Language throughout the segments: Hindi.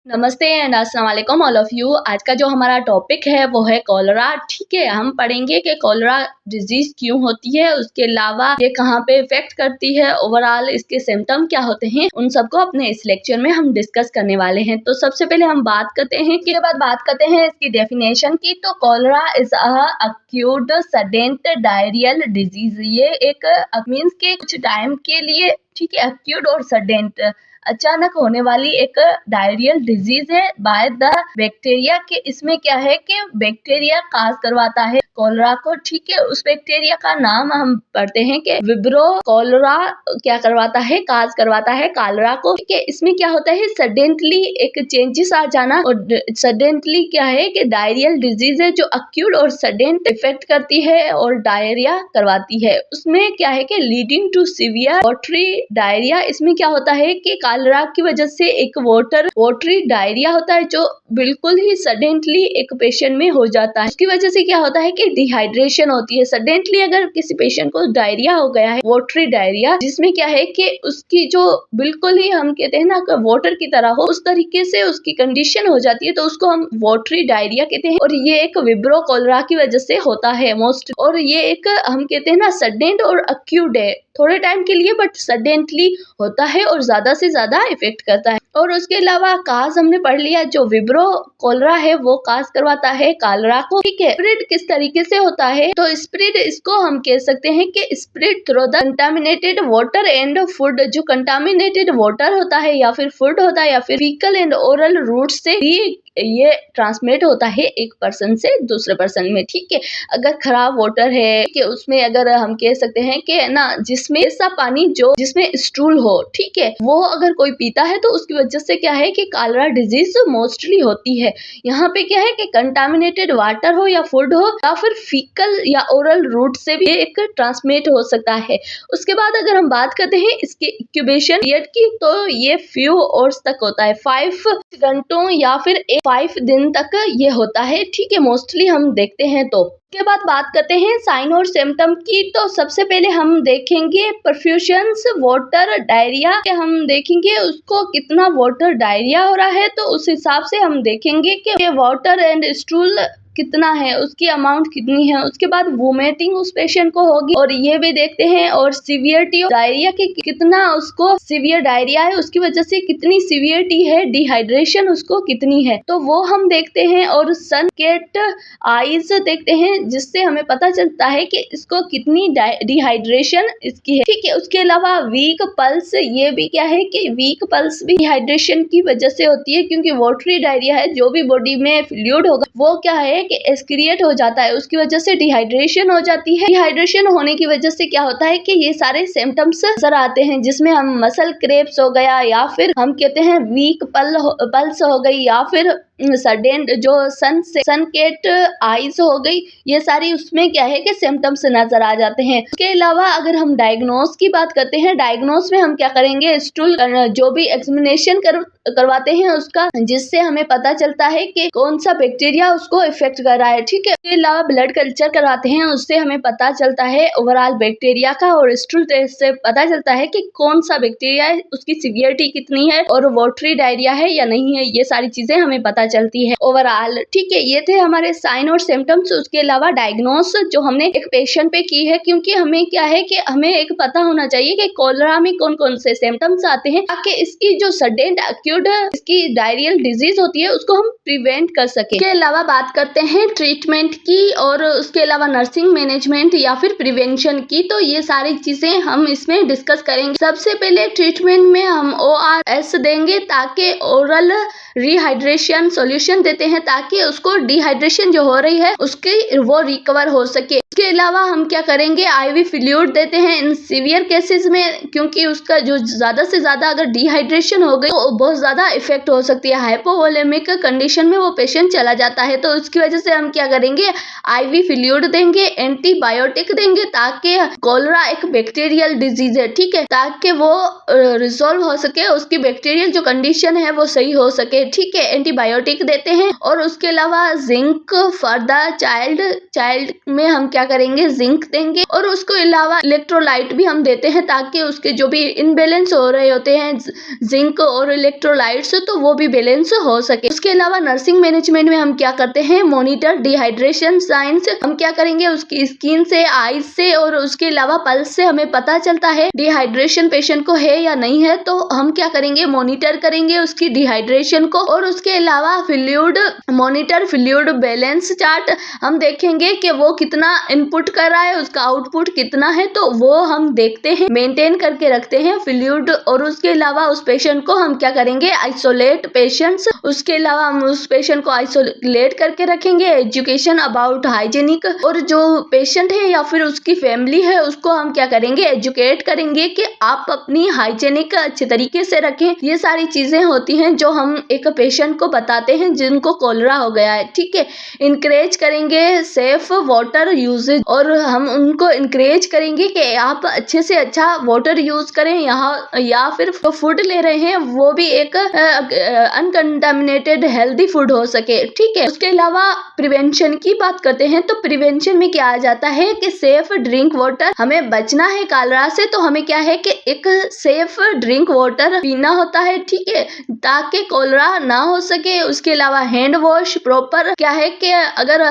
नमस्ते एंड अस्सलाम वालेकुम ऑल ऑफ यू। आज का जो हमारा टॉपिक है वो है कॉलरा। ठीक है, हम पढ़ेंगे कि कॉलरा डिजीज क्यों होती है, उसके अलावा ये कहाँ पे इफेक्ट करती है, ओवरऑल इसके सिम्टम क्या होते हैं, उन सबको अपने इस लेक्चर में हम डिस्कस करने वाले हैं। तो सबसे पहले हम बात करते हैं इसकी डेफिनेशन की। तो cholera is acute sudden diarrhoeal disease. ये एक मीन्स के कुछ टाइम के लिए, ठीक है, अक्यूट और सडेंट अचानक होने वाली एक डायरियल डिजीज है बाय द बैक्टीरिया के। इसमें क्या है कि बैक्टीरिया काज करवाता है कॉलरा को। ठीक है, उस बैक्टीरिया का नाम हम पढ़ते हैं कि विब्रो कॉलरा क्या करवाता है, काज करवाता है कॉलरा को। ठीक है, इसमें क्या होता है, सडेंटली एक चेंजेस आ जाना। और सडेंटली क्या है कि डायरियल डिजीज है जो अक्यूट और सडेंट इफेक्ट करती है और डायरिया करवाती है। उसमें क्या है कि leading to severe watery diarrhoea. इसमें क्या होता है कि कॉलरा की वजह से एक वाटरी डायरिया होता है जो बिल्कुल ही सडेंटली एक पेशेंट में हो जाता है। उसकी वजह से क्या होता है कि डिहाइड्रेशन होती है। सडेंटली अगर किसी पेशेंट को डायरिया हो गया है, वाटरी डायरिया, जिसमें क्या है कि उसकी जो बिल्कुल ही हम कहते हैं ना वाटर की तरह हो, उस तरीके से उसकी कंडीशन हो जाती है, तो उसको हम वाटरी डायरिया कहते हैं। और ये एक विब्रो कॉलरा की वजह से होता है मोस्ट। और ये एक हम कहते हैं ना सडेंट और अक्यूट है, थोड़े टाइम के लिए, बट सडेंटली होता है और ज्यादा से ज्यादा इफेक्ट करता है। और उसके अलावा काज हमने पढ़ लिया, जो विब्रो कॉलरा है वो काज करवाता है कॉलरा को। ठीक है, स्प्रेड किस तरीके से होता है, तो स्प्रेड इसको हम कह सकते हैं कि spread through the contaminated water and food. जो कंटामिनेटेड वाटर होता है या फिर फूड होता है या फिर फीकल एंड ओरल रूट से ये ट्रांसमिट होता है एक पर्सन से दूसरे पर्सन में। ठीक है, अगर खराब वाटर है कि उसमें अगर हम कह सकते हैं कि ना जिसमें ऐसा पानी जो जिसमें स्टूल हो, ठीक है, वो अगर कोई पीता है तो उसकी वजह से क्या है कि कॉलरा डिजीज मोस्टली होती है। यहाँ पे क्या है कि कंटामिनेटेड वाटर हो या फूड हो या फिर फीकल या ओरल रूट से भी एक ट्रांसमिट हो सकता है। उसके बाद अगर हम बात करते हैं इसके इंक्यूबेशन पीरियड की, तो ये फ्यू आवर्स तक होता है, 5 घंटों या फिर 5 दिन तक ये होता है। ठीक है, मोस्टली हम देखते हैं। तो के बाद बात करते हैं साइन और सिम्टम की। तो सबसे पहले हम देखेंगे परफ्यूशंस वाटर डायरिया के, हम देखेंगे उसको कितना वाटर डायरिया हो रहा है, तो उस हिसाब से हम देखेंगे कि वाटर एंड स्टूल कितना है, उसकी अमाउंट कितनी है। उसके बाद वोमिटिंग उस पेशेंट को होगी और ये भी देखते हैं। और सीवियरिटी ऑफ डायरिया के कितना उसको सीवियर डायरिया है, उसकी वजह से कितनी सीवियरिटी है, डिहाइड्रेशन उसको कितनी है, तो वो हम देखते हैं। और सनकेट आइज देखते हैं, जिससे हमें पता चलता है कि इसको कितनी डिहाइड्रेशन इसकी है। ठीक है, उसके अलावा वीक पल्स, ये भी क्या है कि वीक पल्स भी डिहाइड्रेशन की वजह से होती है, क्योंकि वाटरी डायरिया है, जो भी बॉडी में फ्लूइड होगा वो क्या है कि एक्सक्रिएट हो जाता है, उसकी वजह से डिहाइड्रेशन हो जाती है। डिहाइड्रेशन होने की वजह से क्या होता है कि ये सारे सिम्टम्स नजर आते हैं, जिसमें हम मसल क्रेप्स हो गया, या फिर हम कहते हैं वीक पल्स हो गई, या फिर सडेंट जो सनकेट आइज हो गई, ये सारी उसमें क्या है कि सिम्टम्स नजर आ जाते हैं। उसके अलावा अगर हम डायग्नोस की बात करते हैं, डायग्नोस में हम क्या करेंगे, स्टूल जो भी एग्जामिनेशन करवाते हैं उसका, जिससे हमें पता चलता है कि कौन सा बैक्टीरिया उसको इफेक्ट कर रहा है। ठीक है, इसके अलावा ब्लड कल्चर करवाते हैं, उससे हमें पता चलता है ओवरऑल बैक्टीरिया का, और स्टूल टेस्ट से पता चलता है कि कौन सा बैक्टीरिया है, उसकी सीवियरिटी कितनी है, और वाटरी डायरिया है या नहीं है, ये सारी चीजें हमें पता चलती है ओवरऑल। ठीक है, ये थे हमारे साइन और सिम्टम्स। उसके अलावा डायग्नोस जो हमने एक पेशेंट पे की है, क्योंकि हमें क्या है कि हमें एक पता होना चाहिए कि कॉलरा में कौन कौन से सिम्टम्स आते हैं, ताकि इसकी जो सडेंट अक्यूट इसकी डायरियल डिजीज होती है उसको हम प्रिवेंट कर सके। इसके अलावा बात करते हैं ट्रीटमेंट की, और उसके अलावा नर्सिंग मैनेजमेंट या फिर प्रिवेंशन की। तो ये सारी चीजें हम इसमें डिस्कस करेंगे। सबसे पहले ट्रीटमेंट में हम ORS देंगे, ताकि ओरल रिहाइड्रेशन सॉल्यूशन देते हैं, ताकि उसको डिहाइड्रेशन जो हो रही है उसकी वो रिकवर हो सके। इसके अलावा हम क्या करेंगे, IV फ्लूइड देते हैं इन सीवियर केसेस में, क्योंकि उसका जो ज्यादा से ज्यादा अगर डिहाइड्रेशन हो गई तो बहुत ज्यादा इफेक्ट हो सकती है, हाइपोवोलेमिक कंडीशन में वो पेशेंट चला जाता है, तो उसकी वजह से हम क्या करेंगे, IV फ्लूइड देंगे, एंटीबायोटिक देंगे, ताकि कॉलरा एक बैक्टीरियल डिजीज है, ठीक है, ताकि वो रिजॉल्व हो सके, उसकी बैक्टीरियल जो कंडीशन है वो सही हो सके, ठीक है। एंटीबायोटिक देते हैं और उसके अलावा जिंक फॉर द चाइल्ड में हम क्या करेंगे, जिंक देंगे, और उसको अलावा इलेक्ट्रोलाइट भी हम देते हैं, ताकि उसके जो भी इनबैलेंस हो रहे होते हैं जिंक और इलेक्ट्रोलाइट्स, तो वो भी बैलेंस हो सके। उसके अलावा नर्सिंग मैनेजमेंट में हम क्या करते हैं, मॉनिटर डिहाइड्रेशन साइंस। हम क्या करेंगे, उसकी स्किन से, आईज से और उसके अलावा पल्स से हमें पता चलता है डिहाइड्रेशन पेशेंट को है या नहीं है, तो हम क्या करेंगे, मॉनिटर करेंगे उसकी डिहाइड्रेशन को। और उसके अलावा fluid monitor, fluid balance chart, हम देखेंगे कि वो कितना इनपुट कर रहा है, उसका आउटपुट कितना है, तो वो हम देखते हैं, मेंटेन करके रखते हैं फ्लूइड। और उसके अलावा उस पेशेंट को हम क्या करेंगे, आइसोलेट पेशेंट्स, उसके अलावा हम उस पेशेंट को आइसोलेट करके रखेंगे। एजुकेशन अबाउट हाइजीनिक, और जो पेशेंट है या फिर उसकी फैमिली है उसको हम क्या करेंगे, एजुकेट करेंगे कि आप अपनी हाइजीनिक अच्छे तरीके से रखें। ये सारी चीजें होती हैं जो हम एक पेशेंट को बताते हैं जिनको कॉलरा हो गया है, ठीक है। इनकरेज करेंगे सेफ वाटर यूजेज, और हम उनको इनकरेज करेंगे कि आप अच्छे से अच्छा वाटर यूज करें, यहाँ या फिर फूड ले रहे हैं वो भी एक अनकंटामिनेटेड हेल्दी फूड हो सके, ठीक है। उसके अलावा प्रिवेंशन की बात करते हैं, तो प्रिवेंशन में क्या आ जाता है कि सेफ ड्रिंक वाटर, हमें बचना है कॉलरा से, तो हमें क्या है कि एक सेफ ड्रिंक वाटर पीना होता है, ठीक है, ताकि कॉलरा ना हो सके। उसके अलावा हैंड वॉश प्रॉपर, क्या है कि अगर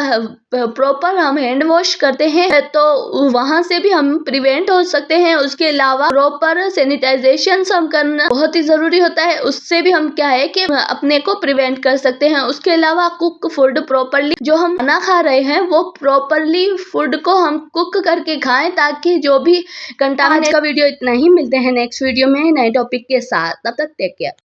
प्रॉपर हम हैंड वॉश करते हैं तो वहां से भी हम प्रिवेंट हो सकते हैं। उसके अलावा प्रॉपर सैनिटाइजेशन हम करना बहुत ही जरूरी होता है, उससे भी हम क्या है कि अपने को प्रिवेंट कर सकते हैं। उसके अलावा कुक फूड प्रॉपरली, जो हम खाना खा रहे हैं वो प्रॉपरली फूड को हम कुक करके खाएं, ताकि जो भी कंटामिनेट। आज का वीडियो इतना ही, मिलते हैं नेक्स्ट वीडियो में नए टॉपिक के साथ, तब तक टेक केयर।